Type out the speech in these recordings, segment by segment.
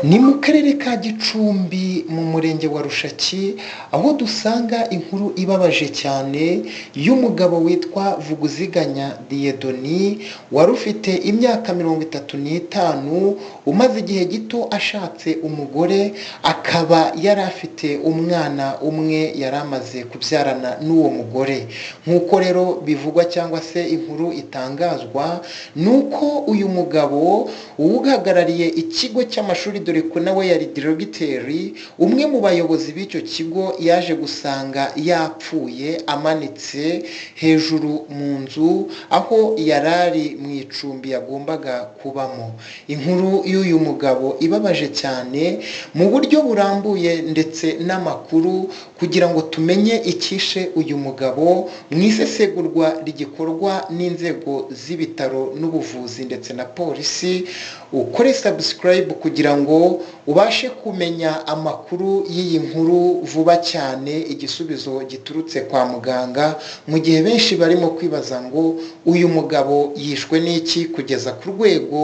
Ni mu karere ka Gicumbi mu murenge wa Rushaki, aho dusanga inkuru ibabaje cyane y'umugabo witwa Vuguziganya Dieudonné wari ufite imyaka 35, umaze igihe gito ashatse umugore, akaba yari afite umwana umwe yari amaze kubyarana n'uwo mugore. Nk'uko rero bivugwa cyangwa se inkuru itangazwa, ni uko uyu mugabo uhagarariye ikigo cy'amashuri, dore ko nawe yari diregiteri, umwe mu bayobozi b'icyo kigo yaje gusanga yapfuye amanitse hejuru mu nzu aho yari ari mu icumbi yagombaga kubamo. Inkuru y'uyu mugabo ibabaje cyane mu buryo burambuye ndetse n'amakuru, kugira ngo tumenye icyishe uyu mugabo mu isesengurwa rigikorwa n'inzego z'ibitaro n'ubuvuzi ndetse na polisi. Ukore subscribe kugira ngo ubashe kumenya amakuru y'iyi nkuru vuba cyane, igisubizo giturutse kwa muganga, mu gihe benshi barimo kwibaza ngo uyu mugabo yishwe n'iki kugeza ku rwego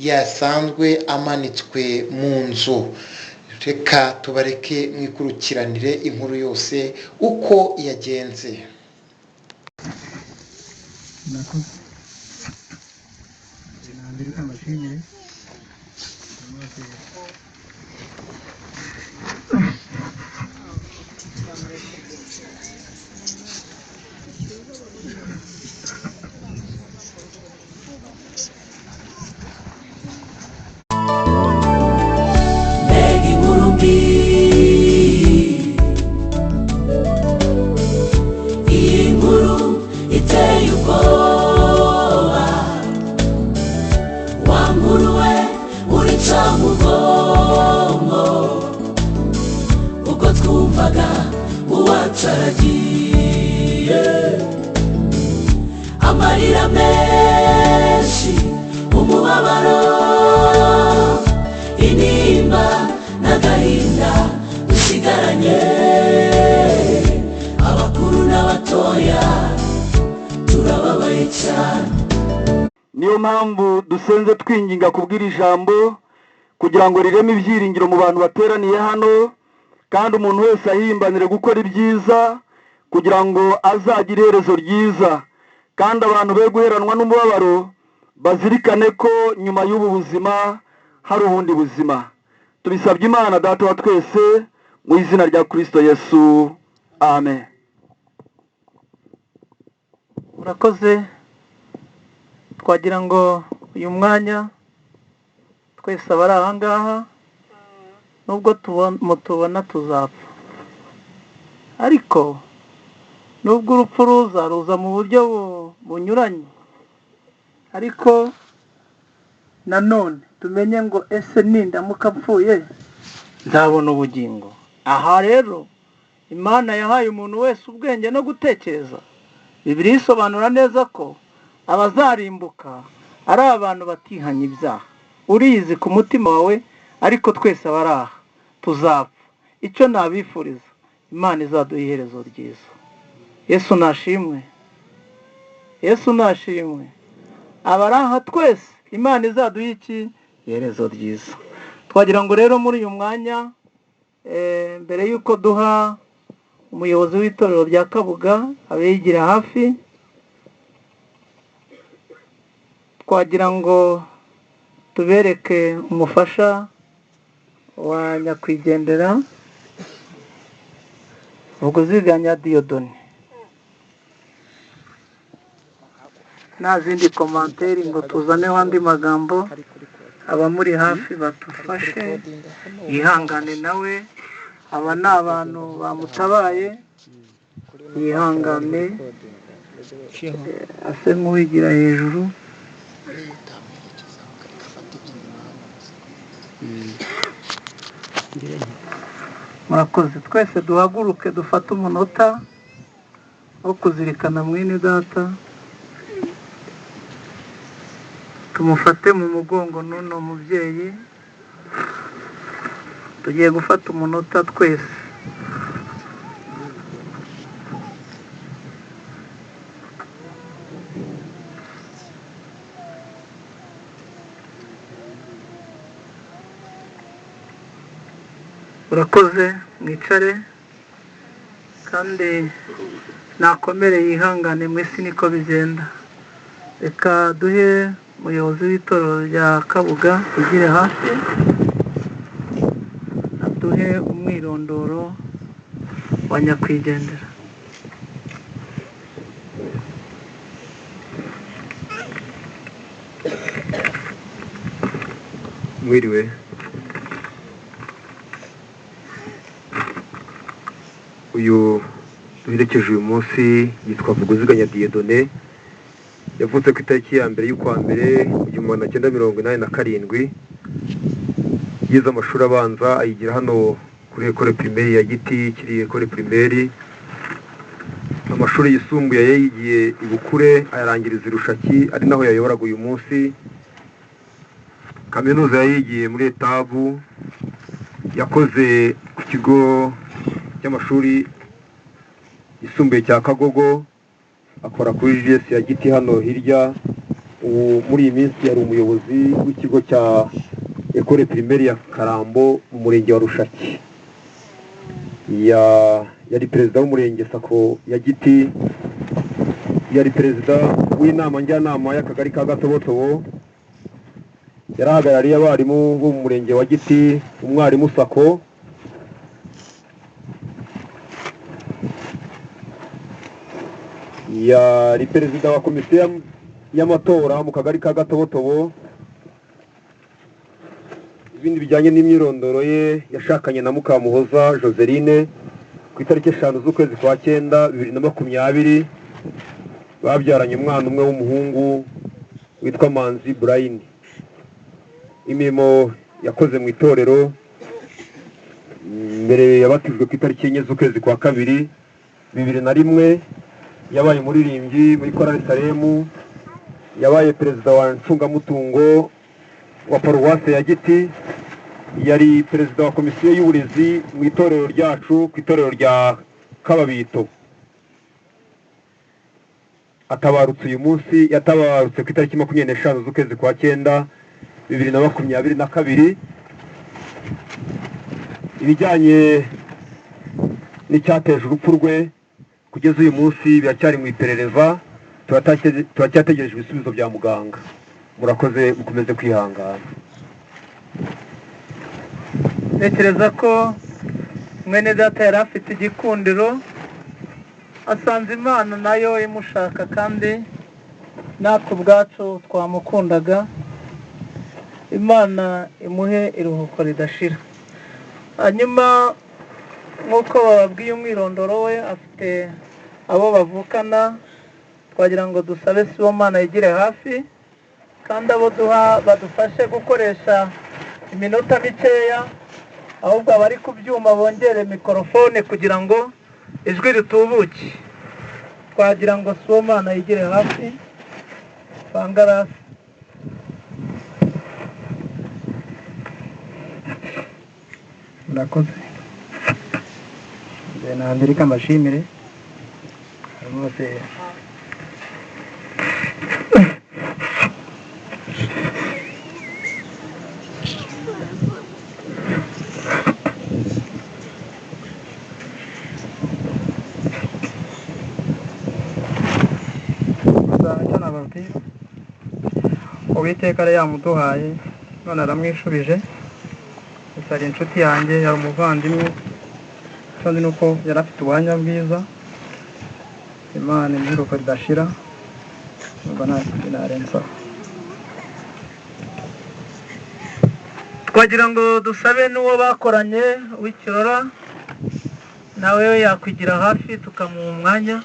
yasanzwe amanitswe mu nzu. Reka tubareke mwikurikiranire inkuru yose uko yagenze. Iyi nkuru iteye ubwoba, wa nkuru we urica mu bwonko, ubwo twumvaga uwacu aragiye, amarira menshi, umubabaro, intimba n'agahinda dusigaranye, abakuru n'abatoya turababaye cyane. Niyo mpamvu dusenze twinginga kubwira ijambo kugira ngo rireme ibyiringiro mu bantu bateraniye hano, kandi umuntu wese ahimbanire gukora ibyiza kugira ngo azagire iherezo ryiza, kandi abantu be guheranwa n'umubabaro, bazirikane ko nyuma y'ubu buzima hari ubundi buzima. Tubisabye Imana Data wa twese mu izina rya Kristo Yesu, amen. Murakoze. Twagira ngo uyu mwanya twese abari aha ngaha, nubwo mutubona tuzapfa, ariko nubwo urupfu ruza mu buryo bunyuranye, ariko nanone tumenye ngo ese nindamuka mpfuye nzabona ubugingo. Aha rero Imana yahaye umuntu wese ubwenge no gutekereza. Bibiliya isobanura neza ko abazarimbuka ari abantu batihanye ibyaha. Uriyizi ku mutima wawe, ariko twese abari aha tuzapfa. Icyo nabifuriza, Imana izaduha iherezo ryiza. Yesu nashimwe, Yesu nashimwe. Abari aha twese Imana izaduha iki? Iherezo ryiza. Twagira ngo rero muri uyu mwanya, mbere y'uko duha umuyobozi w'itorero rya Kabuga abeyigira hafi, twagira ngo tubereke umufasha wa nyakwigendera Vuguziganya Dieudonné. Nta zindi komanteri ngo tuzaneho andi magambo, abamuri hafi batufashe, yihangane nawe. Aba ni abantu bamutabaye, yihangane ase nk'uwigira hejuru. Murakoze. Twese duhaguruke dufate umunota wo kuzirikana mwene data, tumufate mu mugongo n'uno mubyeyi. Tugiye gufata umunota twese. urakoze mwicare kandi nakomere yihangane mu isi niko bigenda. Reka duhe umuyobozi w'itorero rya Kabuga ugire hafi aduhe umwirondoro wa nyakwigendera. Mwiriwe. Uyu duherekeje uyu munsi yitwa Vuguziganya Dieudonné, yavutse ku itariki ya mbere y'ukwa mbere 1987. Yize amashuri abanza ayigira hano kuri Ecole Primaire ya Giti, kiri Ecole Primaire. Amashuri yisumbuye yayigiye i Bukure ayarangiriza i Rushaki, ari naho yayoboraga uyu munsi. Kaminuza yayigiye muri Etabu, yakoze ku kigo cy'amashuri yisumbuye cya Kagogo, akora kuri JS ya Giti hano hirya. Muri iyi minsi yari umuyobozi w'ikigo cya Ecole Primaire ya Karambo mu murenge wa Rushaki. Yari perezida w'umurenge Sako ya Giti, yari perezida w'inama njyanama y'akagari ka Gatobotobo, yarahagarariye abarimu bo mu murenge wa Giti, umwarimu Sako. Yari perezida wa komisiyo y'amatora mu kagari ka Gatobotobo. Ibindi bijyanye n'imyirondoro ye, yashakanye na Mukamuhoza Joseline ku itariki 5 z'ukwezi kwa 9 2020. Babyaranye umwana umwe w'umuhungu witwa Manzi Brian. Imirimo yakoze mu itorero, mbere yabatijwe ku itariki 4 z'ukwezi kwa 2 2001. Yabaye umuririmbyi muri Korali Salemu, yabaye perezida wa ncungamutungo wa paruwase ya Giti, yari perezida wa komisiyo y'uburezi mu itorero ryacu ku itorero rya Kababito. Atabarutse uyu munsi, yatabarutse ku itariki 25 z'ukwezi kwa 9 2022. Ibijyanye n'icyateje urupfu rwe kugeza uyu munsi biracyari mu iperereza, turacyategereje ibisubizo bya muganga. Murakoze, mukomeze kwihangana. Ntekereza ko mwene data yari afite igikundiro, asanze Imana nayo imushaka kandi natwe ubwacu twamukundaga. Imana imuhe iruhuko ridashira. Hanyuma nk'uko bababwiye umwirondoro we, afite abo bavukana. Twagira ngo dusabe Sibomana yigire hafi kandi abo duha badufashe gukoresha iminota mikeya, ahubwo abari ku byuma bongere mikorofone kugira ngo ijwi ritubuke. Twagira ngo Sibomana yigire hafi. Bangarasi. Murakoze. Na Amerika mbashimire rwose. Uwiteka yari yamuduhaye, none aramwishubije. Gusa ari inshuti yanjye, yari umuvandimwe, kandi nuko yari afite ubuhamya bwiza. Imana imuheruka ridashira, numva nta kindi narenzaho. Twagira ngo dusabe n'uwo bakoranye w'Ikirora nawe yakwigira hafi tukamuha umwanya.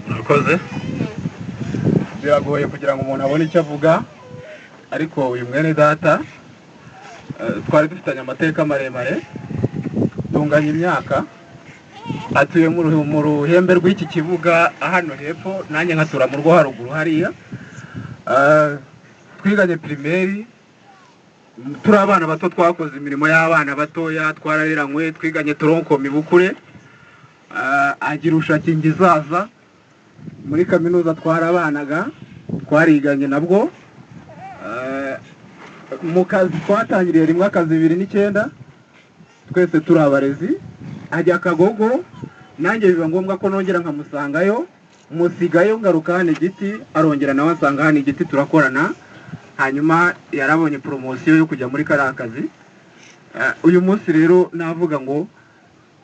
Murakoze. Biragoye kugira ngo umuntu abone icyo avuga, ariko uyu mwene data twari dufitanye amateka maremare, tunganya imyaka. Atuye mu ruhembe rw'iki kibuga hano hepfo, nanjye nkatura mu rwo haruguru hariya. Twiganye primaire, turi abana bato, twakoze imirimo y'abana batoya, twarareranywe, twiganye Toronkomi Bukure. Agira ushaki ngizaza muri kaminuza twarabanaga, twariganye nabwo. mu kazi twatangiriye rimwe akazi 2009 twese turi abarezi ajya Kagogo nanjye biba ngombwa ko nongera nkamusangayo musigayo ngaruka hano Igiti arongera nawe asanga hano Igiti turakorana hanyuma yarabonye promotion yo kujya muri kariya kazi. Uyu munsi rero navuga ngo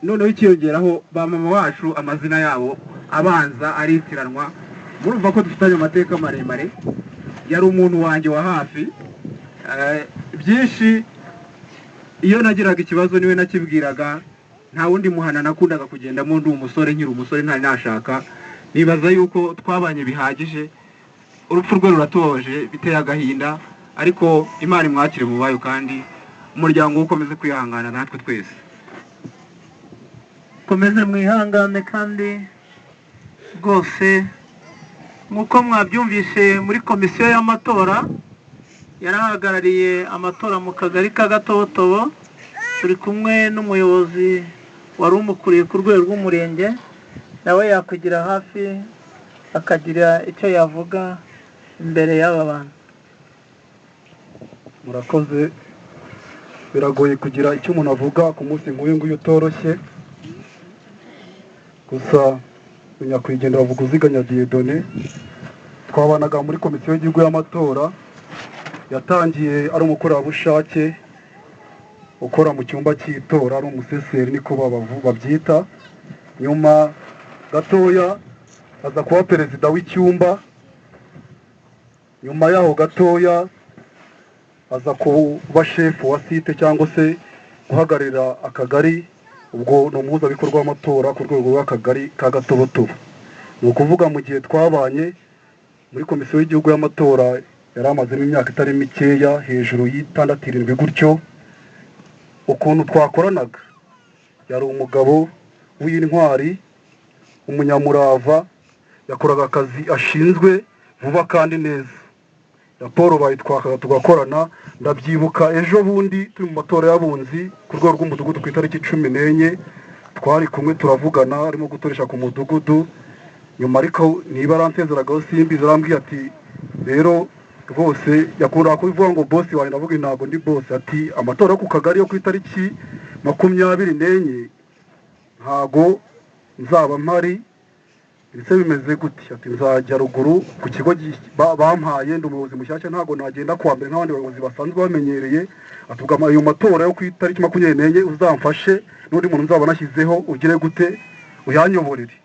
noneho ikiyongeraho ba mama wacu amazina yabo abanza aritiranwa murumva ko dufitanye amateka maremare yari umuntu wanjye wa hafi byinshi iyo nagiraga ikibazo niwe nakibwiraga nta wundi muhana nakundaga kugendamo ndi umusore nkiri umusore ntari nashaka nibaza yuko twabanye bihagije urupfu rwe ruratubabaje biteye agahinda ariko Imana imwakire mu bayo kandi umuryango ukomeze kwihangana natwe twese komeze mwihangane kandi rwose nk'uko mwabyumvise muri komisiyo y'amatora yarahagarariye amatora mu kagari ka Gatobotobo turi kumwe n'umuyobozi wari umukuriye ku rwego rw'umurenge nawe yakugira hafi akagira icyo yavuga imbere y'aba bantu. Murakoze. Biragoye kugira icyo umuntu avuga ku munsi nk'uyu nguyu utoroshye gusa nyakwigendera Vuguziganya Dieudonné twabanaga muri komisiyo y'igihugu y'amatora yatangiye ari umukorerabushake ukora mu cyumba cy'itora ari umuseseri niko babyita nyuma gatoya aza kuba perezida w'icyumba nyuma yaho gatoya aza kuba shefu wa site cyangwa se guhagararira akagari ubwo ni umuhuzabikorwa w'amatora ku rwego rw'akagari ka Gatobotobo. Ni ukuvuga mu gihe twabanye muri komisiyo y'igihugu y'amatora yari amazemo imyaka itari mikeya hejuru y'6-7 gutyo ukuntu twakoranaga yari umugabo w'intwari umunyamurava yakoraga akazi ashinzwe vuba kandi neza raporo bayitwakaga tugakorana ndabyibuka ejo bundi turi mu matora y'abunzi ku rwego rw'umudugudu ku itariki 14 twari kumwe turavugana arimo gutoresha ku mudugudu nyuma ariko niba aransezeragaho simbi zarambwiye ati rero rwose yakunda kubivuga ngo boss wanjye ndavuga ntago ndi boss ati amatora yo ku kagari yo ku itariki 24 ntago nzaba mpari ndetse bimeze gutya ati nzajya ruguru ku kigo bampaye ndi umuyobozi mushyashya ntago nagenda kwa mbere nk'abandi bayobozi basanzwe bamenyereye atuga ayo matora yo ku itariki 24 uzamfashe n'undi muntu nzaba nashyizeho ugire gute uyanyoborere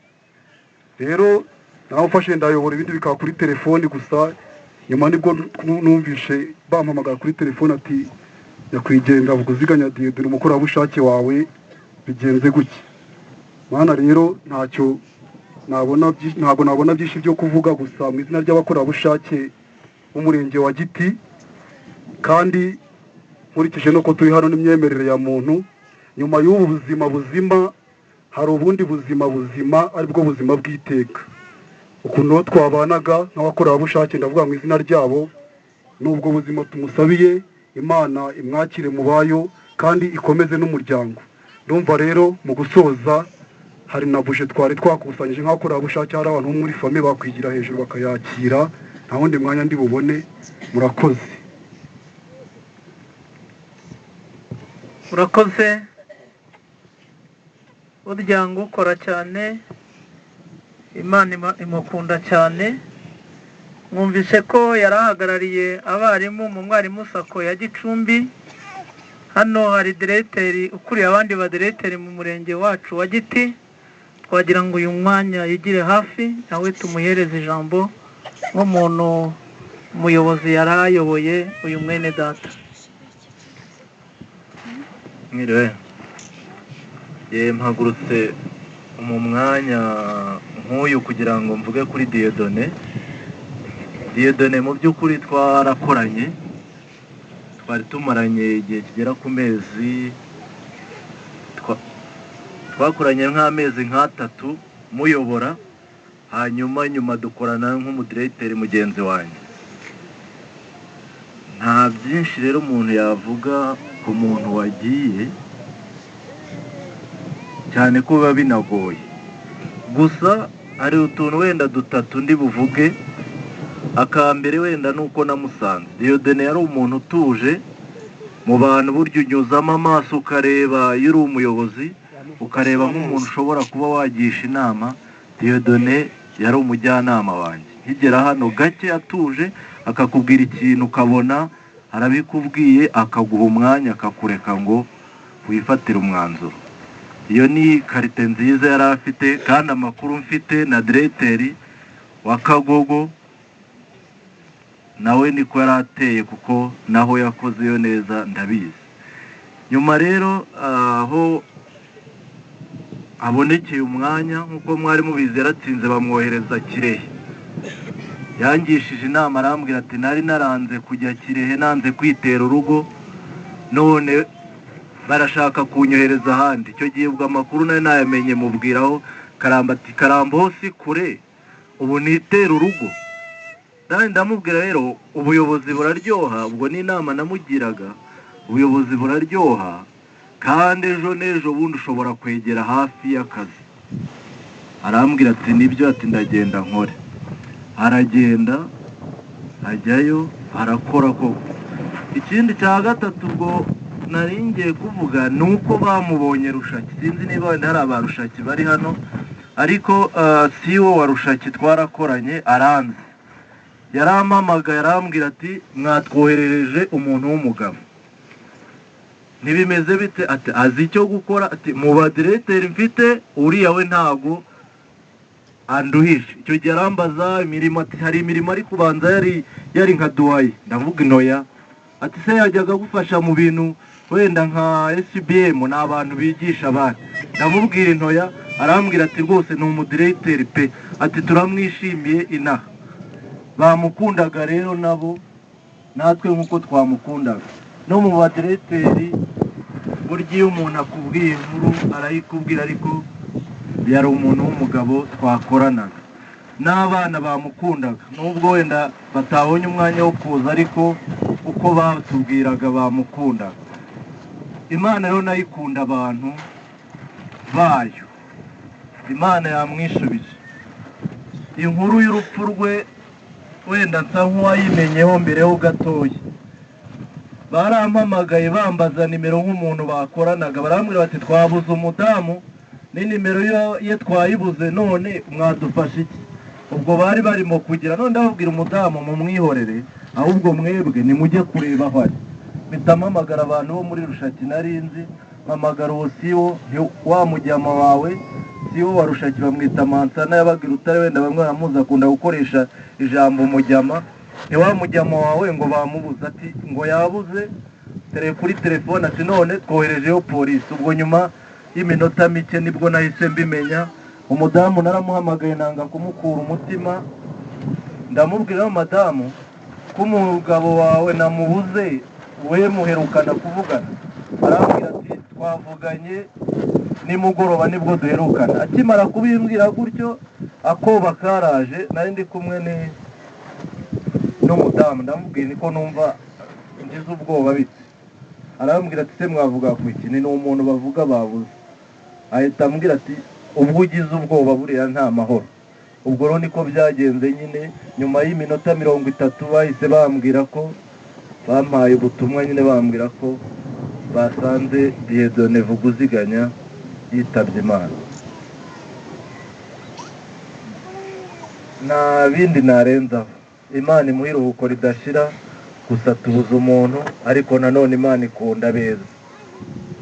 rero nawe ufashe ndayobora ibindi bikaba kuri telefoni gusa nyuma nibwo numvishe bampamagara kuri telefoni ati nyakwigendera Vuguziganya Dieudonné umukorerabushake wawe bigenze gutya mana rero ntacyo ntabwo nabona byinshi byo kuvuga gusa mu izina ry'abakorerabushake b'umurenge wa Giti kandi nkurikije no ko turi hano n'imyemerere ya muntu nyuma y'ubu buzima buzima hari ubundi buzima aribwo buzima bw'iteka ukuntu twabanaga n'abakorerabushake ndavuga mu izina ryabo n'ubwo buzima tumusabiye Imana imwakire mu bayo kandi ikomeze n'umuryango ndumva rero mu gusoza hari na buje twari twakusanyije nk'abakorerabushake hari abantu muri famille bakwigira hejuru bakayakira nta wundi mwanya ndi bubone murakoze uryango ukora cyane Imana imukunda cyane mwumvise ko yarahagarariye abarimu mu mwarimu sako ya Gicumbi hano hari diregiteri ukuriye abandi badiregiteri mu murenge wacu wa Giti twagira ngo uyu mwanya yigire hafi nawe tumuhereze ijambo nk'umuntu umuyobozi yarayoboye uyu mwene data. Mwiriwe mpagurutse mu mwanya nk'uyu kugira ngo mvuge kuri Dieudonné mu by'ukuri twarakoranye twari tumaranye igihe kigera ku mezi twakoranye nk'amezi nk'atatu muyobora nyuma dukorana nk'umudiregiteri mugenzi wanjye nta byinshi rero umuntu yavuga ku muntu wagiye cyane ko biba binagoye gusa hari utuntu wenda dutatu ndi buvuge akambere wenda nuko namusanze Dieudonné yari umuntu utuje mu bantu, burya unyuzamo amaso ukareba iyo uri umuyobozi, ukareba nk'umuntu ushobora kuba wagisha inama. Dieudonné yari umujyanama wanjye, nkigera hano gake atuje akakubwira ikintu ukabona arabikubwiye, akaguha umwanya akakureka ngo wifatire umwanzuro. Iyo ni karite nziza yari afite, kandi amakuru mfite na diregiteri wa Kagogo nawe niko yari ateye, kuko naho yakozeyo neza ndabizi. Nyuma rero aho abonekeye umwanya, nk'uko mwari mubizi, yaratsinze bamwohereza Kirehe. Yangishije inama arambwira ati nari naranze kujya Kirehe, nanze kwitera urugo, none barashaka kunyohereza ahandi. Icyo gihe ubwo amakuru nari nayamenye, mubwiraho Karamba ati Karambo si kure, ubu nitera urugo. Nari ndamubwira rero ubuyobozi buraryoha, ubwo n'inama namugiraga, ubuyobozi buraryoha, kandi ejo n'ejo bundi ushobora kwegera hafi y'akazi. Arambwira ati nibyo, ati ndagenda nkore. Aragenda ajyayo arakora koko. Ikindi cya gatatu ubwo nari ngiye kuvuga ni uko bamubonye Rushaki. Sinzi niba wenda hari aba Rushaki bari hano, ariko CEO wa Rushaki twarakoranye aranzi. Yarampamagaye arambwira ati mwatwoherereje umuntu w'umugabo, ntibimeze bite? Ati azi icyo gukora. Ati mu badiregiteri mfite uriya we ntago anduhishe. Icyo gihe arambaza imirimo, ati hari imirimo ari kubanza yari nka duwayi. ndavuga intoya. Ati se yajyaga gufasha mu bintu wenda nka SBM, ni abantu bigisha abandi. ndamubwira intoya. Arambwira ati rwose ni umudiregiteri pe, ati turamwishimiye inaha. Bamukundaga rero nabo, natwe nk'uko twamukundaga. No mu badiregiteri burya iyo umuntu akubwiye inkuru arayikubwira, ariko yari umuntu w'umugabo twakoranaga. N'abana bamukundaga, nubwo wenda batabonye umwanya wo kuza, ariko uko batubwiraga bamukundaga. Imana rero nayikunda abantu bayo, Imana yamwishubije. Inkuru y'urupfu rwe wenda nsa nk'uwayimenyeho mbere ho gatoya. Barampamagaye bambaza nimero nk'umuntu bakoranaga, barambwira bati twabuze umudamu, ni nimero ye twayibuze, none mwadufasha iki? Ubwo bari barimo kugira, none ndababwira umudamu mumwihorere, ahubwo mwebwe nimujye kureba aho ari. Mpita mpamagara abantu bo muri Rushaki narinzi, mpamagara uwo CEO wa mujyama wawe, CEO wa Rushaki bamwita Mansana, yabaga i Rutare, wenda bamwe baramuzi akunda gukoresha ijambo mujyama. Wa mujyama wawe ngo bamubuze, ati ngo yabuze kuri telefone, ati none twoherejeyo polisi. Ubwo nyuma y'iminota mike nibwo nahise mbimenya. Umudamu naramuhamagaye nanga kumukura umutima, ndamubwira madamu ko umugabo wawe namubuze, we muherukana kuvugana? Arambwira ati twavuganye nimugoroba nibwo duherukana. Akimara kubimbwira gutyo, akoba karaje, nari ndi kumwe n'umudamu, ndamubwira niko numva ngize ubwoba bite. Arambwira ati se mwavuga ku iki? Ni umuntu bavuga babuze. Ahita ambwira ati ubwo ugize ubwoba buriya nta mahoro. Ubwo rero niko byagenze nyine. Nyuma y'iminota 30 bahise bambwira ko bampaye ubutumwa, nyine bambwira ko basanze Dieudonné Vuguziganya yitabye Imana. Nta bindi narenzaho. Imana imuha iruhuko ridashira, gusa tubuze umuntu, ariko nanone Imana ikunda beza.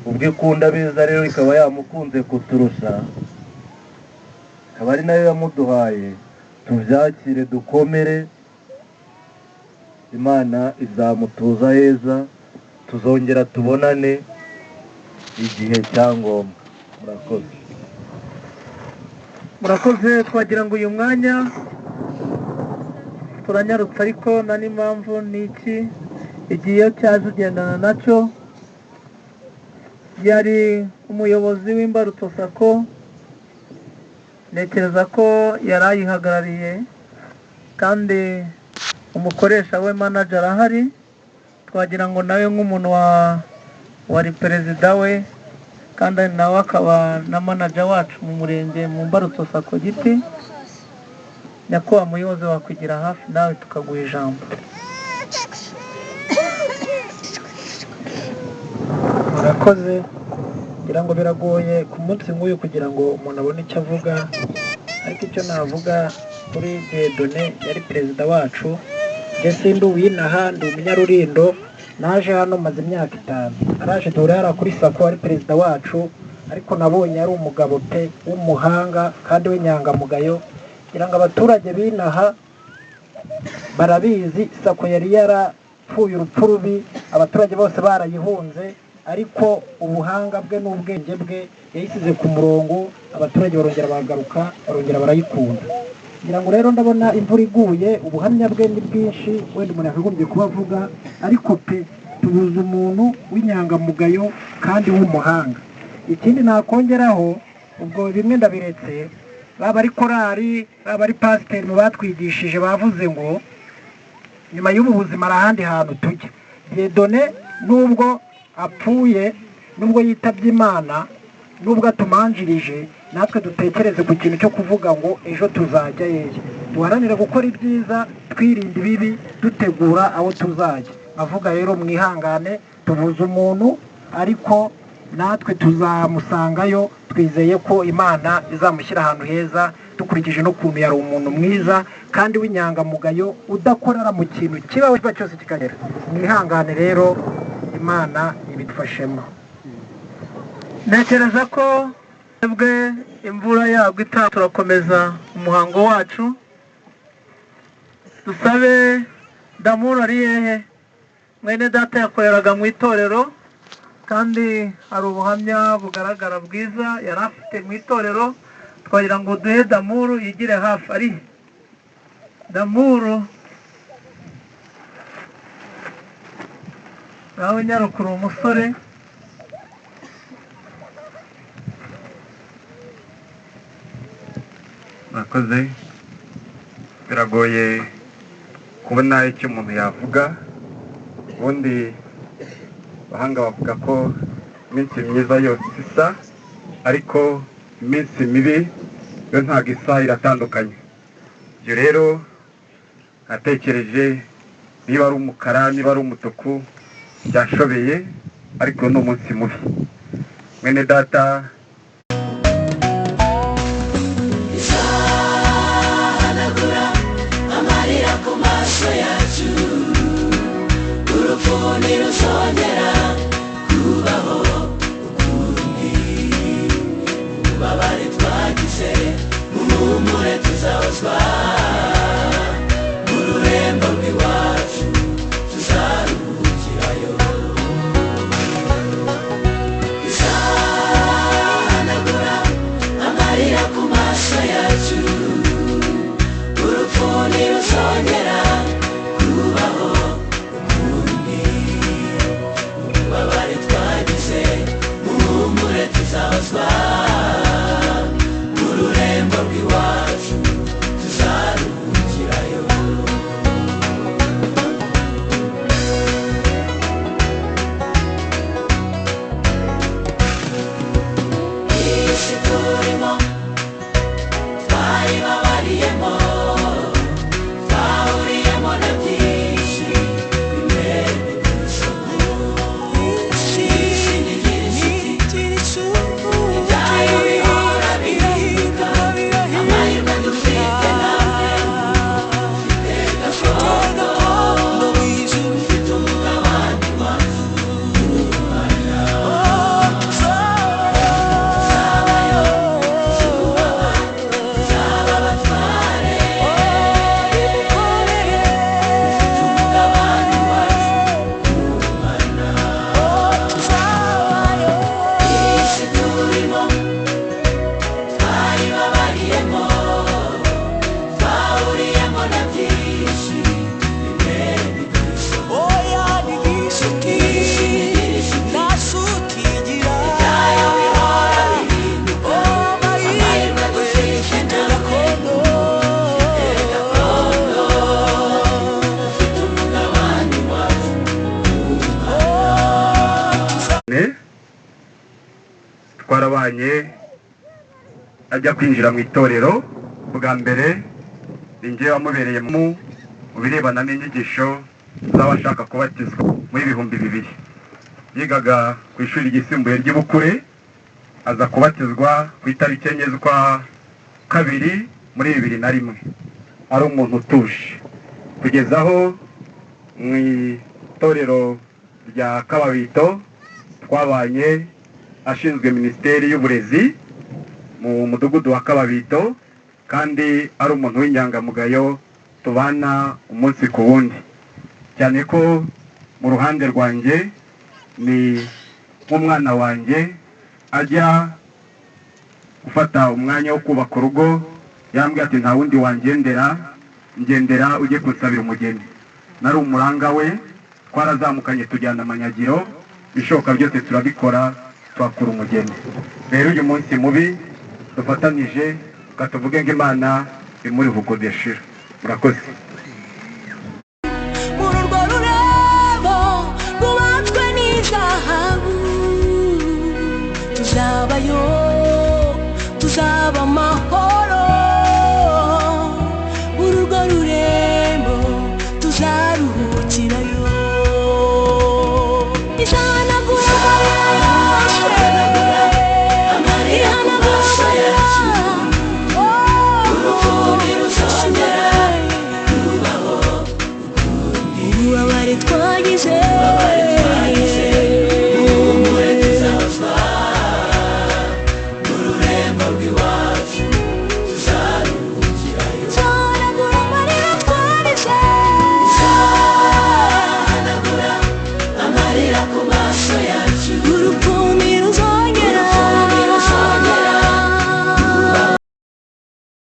Ubwo ikunda beza rero ikaba yamukunze kuturusha, akaba ari nayo yamuduhaye, tubyakire dukomere. Imana izamutuza heza, tuzongera tubonane igihe cyangombwa. Murakoze. Murakoze. Twagira ngo uyu mwanya turanyarutse, ariko na n'impamvu ni iki, igihe cyaje ugendana nacyo. Yari umuyobozi w'Imbarutso Sacco, ntekereza ko yari ayihagarariye, kandi umukoresha we manager ahari. Twagira ngo nawe nk'umuntu wari perezida we, kandi nawe akaba na manager wacu mu murenge mu Mbarutso Sacco Giti, nyakubahwa muyobozi wakwigira hafi nawe tukaguha ijambo. Murakoze, ngira ngo biragoye ku munsi nk'uyu kugira ngo umuntu abone icyo avuga, ariko icyo navuga kuri Dieudonné yari perezida wacu. Njye sindi uwinaha, ndi umunyarurindo, naje hano maze imyaka 5. Araje duhura kuri Sako ari perezida wacu, ariko nabonye ari umugabo pe w'umuhanga kandi w'inyangamugayo. Ngira ngo abaturage binaha barabizi, Sako yari yarapfuye urupfu rubi, abaturage bose barayihunze, ariko ubuhanga bwe n'ubwenge bwe yayisize ku murongo, abaturage barongera bagaruka, barongera barayikunda. Ngira ngo rero ndabona imvura iguye, ubuhamya bwe ni bwinshi, wenda umuntu yakagombye kubavuga, ariko pe tubuze umuntu w'inyangamugayo kandi w'umuhanga. Ikindi nakongeraho, ubwo bimwe ndabiretse, baba ari korari, baba ari pasiteri mu batwigishije bavuze ngo nyuma y'ubu buzima ari ahandi hantu tujya. Dieudonné nubwo apfuye, nubwo yitabye Imana, nubwo atumanjirije, natwe dutekereze ku kintu cyo kuvuga ngo ejo tuzajya hehe. Duharanire gukora ibyiza, twirinda ibibi, dutegura aho tuzajya. Avuga rero mwihangane, tubuze umuntu, ariko natwe tuzamusangayo, twizeye ko Imana izamushyira ahantu heza, dukurikije no kuntu yari umuntu mwiza kandi w'inyangamugayo, udakorera mu kintu kibaho cyose kikagera. Mwihangane rero, Imana ibidufashemo. Ntekereza ko bwe imvura yagwa itaha, turakomeza umuhango wacu. Dusabe Damuru ari hehe? Mwene data yakoreraga mu itorero, kandi hari ubuhamya bugaragara bwiza yari afite mu itorero. Twagira ngo duhe Damuru yigire hafi. Ari Damuru nawe nyarukuru umusore. Murakoze, biragoye kubona icyo umuntu yavuga. Ubundi bahanga bavuga ko iminsi myiza yose isa, ariko iminsi mibi yo ntabwo isa, iratandukanye. Ibyo rero natekereje niba ari umukara, niba ari umutuku, byashobeye, ariko ni umunsi mubi. Mwene data izahanagura amarira ku maso yacu, urupfu ntiruzongera kubaho ukundi. Ububabare twagize muhumure, tuzahozwa mu rurembo rw'iwacu, tuzaruhukirayo. Izahanagura amarira ku maso yacu, urupfu ntiruzongera kubaho ukundi. Ububabare twagize muhumure, tuzahozwa mu rurembo rw'iwacu, tuzaruhukirayo. Isi turimo twayibabariyemo, twahuriyemo na byinshi bimwe bidushuka. Isi ntigira inshuti, ibyayo bihora bihinduka. Amahirwe dufite namwe dufite gakondo, dufite umugabane wacu w'Imana. Tuzabayo, tuzubahwa, tuzaba abatware, dufite umugabane wacu w'Imana. Isi turimo twayibabariyemo, twahuriyemo na byinshi bimwe bidushuka. Ibyayo bihora bihinduka. Amahirwe dufite namwe dufite gakondo, dufite umugabane wacu w'Imana. twarabanye ajya kwinjira mu itorero bwa mbere, ni njye wamubereye mu birebana n'inyigisho z'abashaka kubatizwa muri 2000. Yigaga ku ishuri ryisumbuye ry'Ibukure, aza kubatizwa ku itariki 4 z'ukwa kabiri muri 2001. Ari umuntu utuje kugeza aho mu itorero rya Kababito twabanye, ashinzwe minisiteri y'uburezi mu mudugudu wa Kababito, kandi ari umuntu w'inyangamugayo tubana umunsi ku wundi, cyane ko mu ruhande rwanjye ni nk'umwana wanjye. Ajya gufata umwanya wo kubaka urugo yambwiye ati nta wundi ngendera ujye kunsabira umugeni. Nari umuranga we, twarazamukanye tujyana amanyagiro, bishoboka byose turabikora, twakura umugeni. Rero uyu munsi mubi dufatanije katuvuge ngo Imana imuri hukodeshira. Murakoze. urwo rurabo rwubatswe n'izahabu, tuzabayo, tuzaba amahoro. urwo rurembo tuzaruhukirayo. ihanagura amarira yacu, urukundo ruzongera kubaho. ububabare twagize